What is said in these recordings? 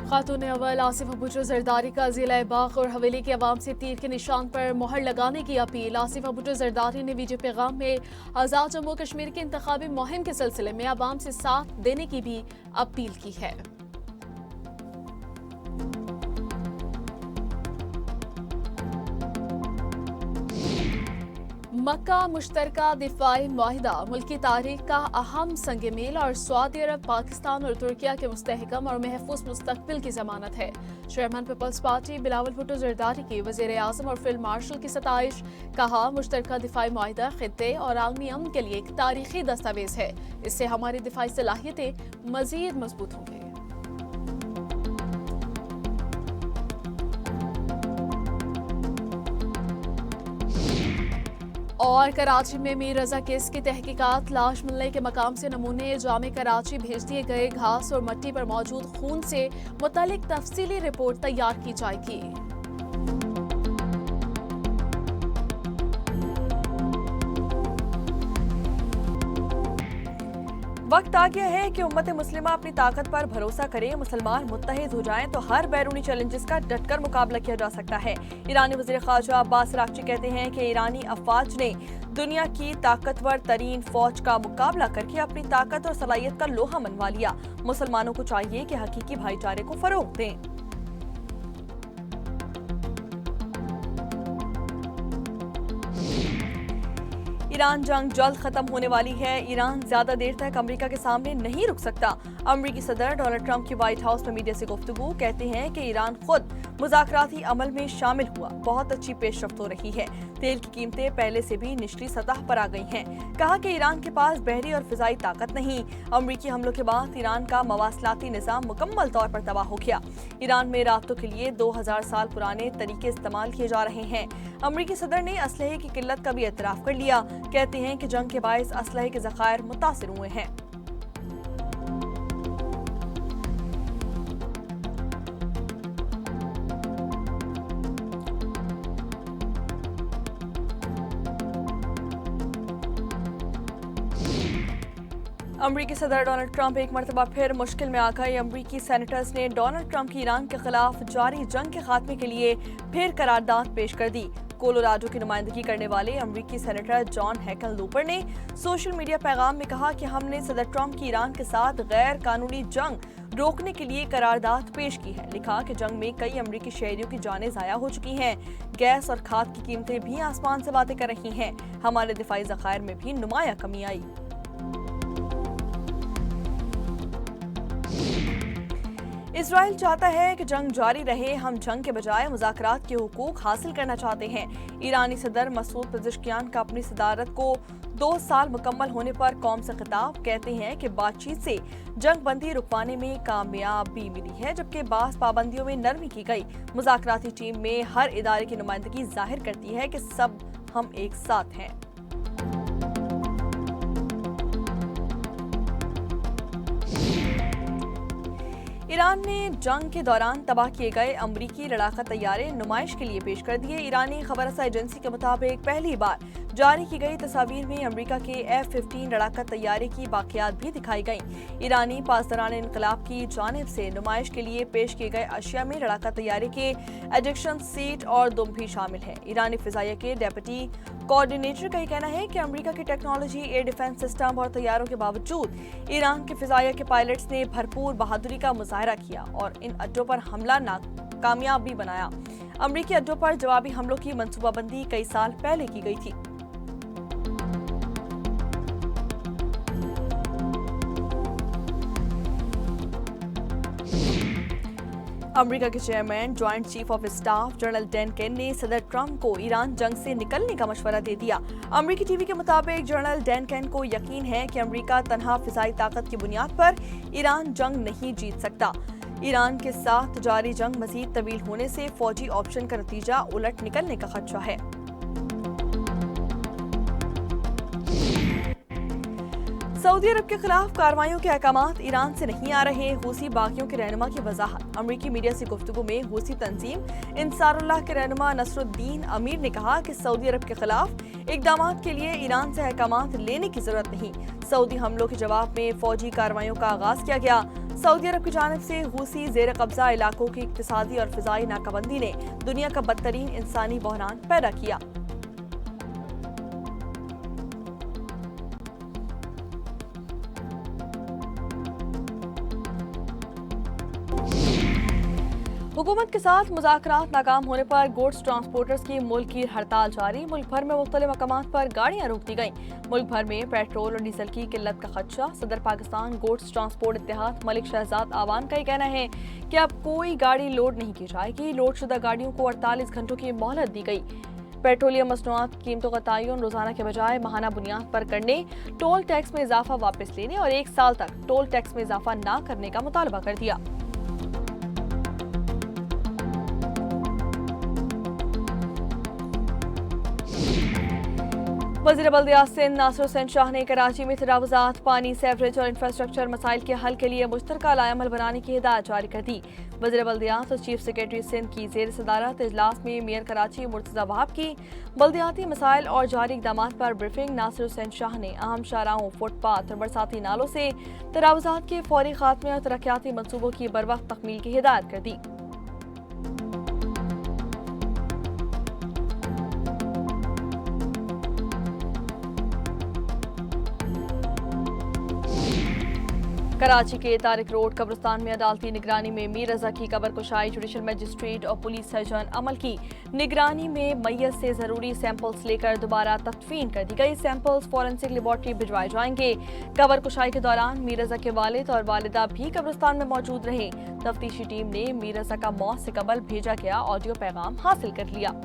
खातून अव्वल आसिफा भुट्टो जरदारी का जिला बाग और हवेली के अवाम से तीर के निशान पर मोहर लगाने की अपील। आसिफा भुट्टो जरदारी ने वीडियो पैगाम में आज़ाद जम्मू कश्मीर की इंतखाबी मुहिम के सिलसिले में अवाम से साथ देने की भी अपील की है। मक्का मुश्तरका दिफाई मुआहिदा मुल्की तारीख का अहम संग मील और सऊदी अरब, पाकिस्तान और तुर्किया के मुस्तहकम और महफूज मुस्तकबिल की जमानत है। Chairman Peoples Party Bilawal Bhutto Zardari की वज़ीर आज़म और फील्ड मार्शल की सताइश। कहा, मुश्तरका दिफाई मुआहिदा खित्ते और आलमी अमन के लिए एक तारीखी दस्तावेज है। इससे हमारी दिफाई सलाहियतें मजीद मजबूत होंगी। और कराची में मीर रजा केस की तहकीकात। लाश मिलने के मकाम से नमूने जामे कराची भेज दिए गए। घास और मट्टी पर मौजूद खून से मुतालिक तफसीली रिपोर्ट तैयार की जाएगी। वक्त आ गया है कि उम्मत मुस्लिमा अपनी ताकत पर भरोसा करे। मुसलमान मुत्तहिद हो जाएं तो हर बैरूनी चैलेंजेस का डटकर मुकाबला किया जा सकता है। ईरानी वज़ीर ख़ारजा अब्बास अराग़ची कहते हैं कि ईरानी अफ़वाज ने दुनिया की ताकतवर तरीन फौज का मुकाबला करके अपनी ताकत और सलाहियत का लोहा मनवा लिया। मुसलमानों को चाहिए कि हकीकी भाईचारे को फ़रोग़ दें। ईरान जंग जल्द खत्म होने वाली है। ईरान ज्यादा देर तक अमेरिका के सामने नहीं रुक सकता। अमेरिकी सदर डोनाल्ड ट्रंप की व्हाइट हाउस में मीडिया से गुफ्तगू। कहते हैं कि ईरान खुद मुज़ाकराती अमल में शामिल हुआ। बहुत अच्छी पेशरफ्त हो रही है। तेल की कीमतें पहले से भी निचली सतह पर आ गई हैं। कहा कि ईरान के पास बहरी और फिजाई ताकत नहीं। अमेरिकी हमलों के बाद ईरान का मवासलाती निज़ाम मुकम्मल तौर पर तबाह हो गया। ईरान में राब्तों के लिए 2000 साल पुराने तरीके इस्तेमाल किए जा रहे हैं। अमेरिकी सदर ने असलहे की किल्लत का भी एतराफ़ कर लिया। कहते हैं कि जंग के बायस असलहे के ज़खायर मुतासिर हुए हैं। अमरीकी सदर डोनाल्ड ट्रंप एक मरतबा फिर मुश्किल में आ गए। अमरीकी सेनेटर्स ने डोनाल्ड ट्रंप की ईरान के खिलाफ जारी जंग के खात्मे के लिए फिर करारदाद पेश कर दी। कोलोराडो की नुमाइंदगी करने वाले अमरीकी सेनेटर जॉन हैकनलूपर ने सोशल मीडिया पैगाम में कहा कि हमने सदर ट्रंप की ईरान के साथ गैर कानूनी जंग रोकने के लिए करारदाद पेश की है। लिखा कि जंग में कई अमरीकी शहरियों की जानें ज़ाया हो चुकी हैं। गैस और खाद की कीमतें भी आसमान से बातें कर रही हैं। हमारे दिफाई ज़खायर में भी नुमाया कमी आई। इजराइल चाहता है कि जंग जारी रहे। हम जंग के बजाय मुज़ाकरात के हुकूक हासिल करना चाहते हैं। ईरानी सदर मसूद पेज़ेश्कियान का अपनी सदारत को 2 साल मुकम्मल होने पर कौम से खिताब। कहते हैं कि बातचीत से जंग बंदी रुकवाने में कामयाबी मिली है, जबकि बास पाबंदियों में नरमी की गई। मुज़ाकराती टीम में हर इदारे की नुमाइंदगी जाहिर करती है कि सब हम एक साथ हैं। ईरान ने जंग के दौरान तबाह किए गए अमरीकी लड़ाका तैयारे नुमाइश के लिए पेश कर दिए। ईरानी खबरसा एजेंसी के मुताबिक पहली बार जारी की गई तस्वीर में अमेरिका के F-15 लड़ाका तैयारे की बाकियात भी दिखाई गईं। ईरानी पासदारान इनकलाब की जानिब से नुमाइश के लिए पेश किए गए अशिया में लड़ाका तैयारे के एजेक्शन सीट और दुम भी शामिल है। ईरानी फिजाइया के डेप्यूटी कोऑर्डिनेटर का कहना है कि अमेरिका की टेक्नोलॉजी, एयर डिफेंस सिस्टम और तैयारों के बावजूद ईरान के फिजाइया के पायलट्स ने भरपूर बहादुरी का मुजाहरा किया और इन अड्डों पर हमला नाकामयाब भी बनाया। अमेरिकी अड्डों पर जवाबी हमलों की मंसूबाबंदी कई साल पहले की गई थी। अमेरिका के chairman joint chief of staff general Dan Caine ने सदर ट्रंप को ईरान जंग से निकलने का मशवरा दे दिया। अमेरिकी टीवी के मुताबिक जनरल डैन केन को यकीन है कि अमेरिका तनहा फिजाई ताकत की बुनियाद पर ईरान जंग नहीं जीत सकता। ईरान के साथ जारी जंग मजीद तवील होने से फौजी ऑप्शन का नतीजा उलट निकलने का खदशा है। सऊदी अरब के खिलाफ कार्रवाइयों के अहकामात ईरान से नहीं आ रहे। हूसी बागियों के रहनुमा की वजाहत। अमरीकी मीडिया से गुफ्तगू में हूसी तंजीम इंसारुल्लाह के रहनुमा नसरुद्दीन अमीर ने कहा कि सऊदी अरब के खिलाफ इक़दामात के लिए ईरान से अहकामात लेने की जरूरत नहीं। सऊदी हमलों के जवाब में फौजी कार्रवाइयों का आगाज किया गया। सऊदी अरब की जानिब से हूसी जेर कब्जा इलाकों की इक्तिसादी और फिजाई नाकाबंदी ने दुनिया का बदतरीन इंसानी बहरान पैदा किया। हुकूमत के साथ मुज़ाकरात नाकाम होने पर गुड्स ट्रांसपोर्टर्स की मुल्क की हड़ताल जारी। मुल्क भर में मुख्तलिफ मकामात पर गाड़ियां रोक दी गईं। मुल्क भर में पेट्रोल और डीजल की किल्लत का खदशा। सदर पाकिस्तान गुड्स ट्रांसपोर्ट इत्तेहाद मलिक शहजाद आवान का कहना है कि अब कोई गाड़ी लोड नहीं की जाएगी। लोड शुदा गाड़ियों को 48 घंटों की मोहलत दी गई। पेट्रोलियम मसनूआत की कीमतों का तयन रोजाना के बजाय माहाना बुनियाद पर करने, टोल टैक्स में इजाफा वापस लेने और 1 साल तक टोल टैक्स में इजाफा न करने का मुतालबा कर दिया। वज़ीर बल्दियात सिंध नासिर हुसैन शाह ने कराची में तजावुज़ात, पानी, सेवरेज और इंफ्रास्ट्रक्चर मसाइल के हल के लिए मुश्तरका लाएमल बनाने की हिदायत जारी कर दी। वज़ीर बल्दियात और चीफ सेक्रेटरी सिंध की ज़ेर सदारत इजलास में मेयर कराची मुर्तज़ा वहाब की बल्दियाती मसाइल और जारी इक़दामात पर ब्रीफिंग। नासिर हुसैन शाह ने अहम शाहराहों, फुटपाथ और बरसाती नालों से तजावुज़ात के फौरी खात्मे और तरक्याती मनसूबों की बरवक्त तकमील की हिदायत कर दी। कराची के तारिक रोड कब्रिस्तान में अदालती निगरानी में मीर रजा की कबर कुशाई, जुडिशल मजिस्ट्रेट और पुलिस सर्जन अमल की निगरानी में मैयत से जरूरी सैंपल्स लेकर दोबारा तदफीन कर दी गई। सैंपल्स फॉरेंसिक लेबॉर्ट्री भिजवाए जाएंगे। कबर कुशाई के दौरान मीर रजा के वालिद और वालिदा भी कब्रिस्तान में मौजूद रहे। तफ्तीशी टीम ने मीर रजा का मौत से कबल भेजा गया ऑडियो पैगाम हासिल कर लिया।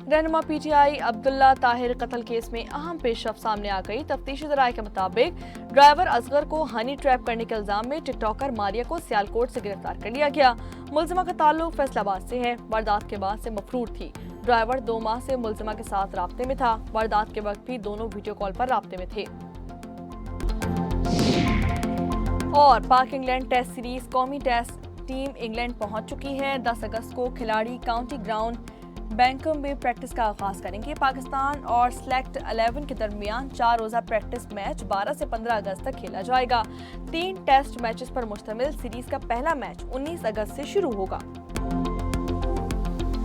रहनुमा पीटीआई अब्दुल्ला ताहिर कत्ल केस में अहम पेशरफ सामने आ गई। तफ्तीशी ज़राए के मुताबिक ड्राइवर असगर को हनी ट्रैप करने के इल्जाम में टिकटॉकर मारिया को सियालकोट से गिरफ्तार कर लिया गया। मुलजिमा का ताल्लुक फैसलाबाद से है। वारदात के बाद से मफरूर थी। ड्राइवर 2 माह से मुलजिमा के साथ राब्ते में था। वारदात के वक्त भी दोनों वीडियो कॉल पर राब्ते में थे। और पाक इंग्लैंड टेस्ट सीरीज कौमी टेस्ट टीम इंग्लैंड पहुंच चुकी है। 10 अगस्त को खिलाड़ी काउंटी ग्राउंड बैंकम में प्रैक्टिस का आगाज करेंगे। पाकिस्तान और सेलेक्ट 11 के दरमियान 4 रोजा प्रैक्टिस मैच 12 से 15 अगस्त तक खेला जाएगा। 3 टेस्ट मैचेस पर मुश्तमिल सीरीज का पहला मैच 19 अगस्त से शुरू होगा।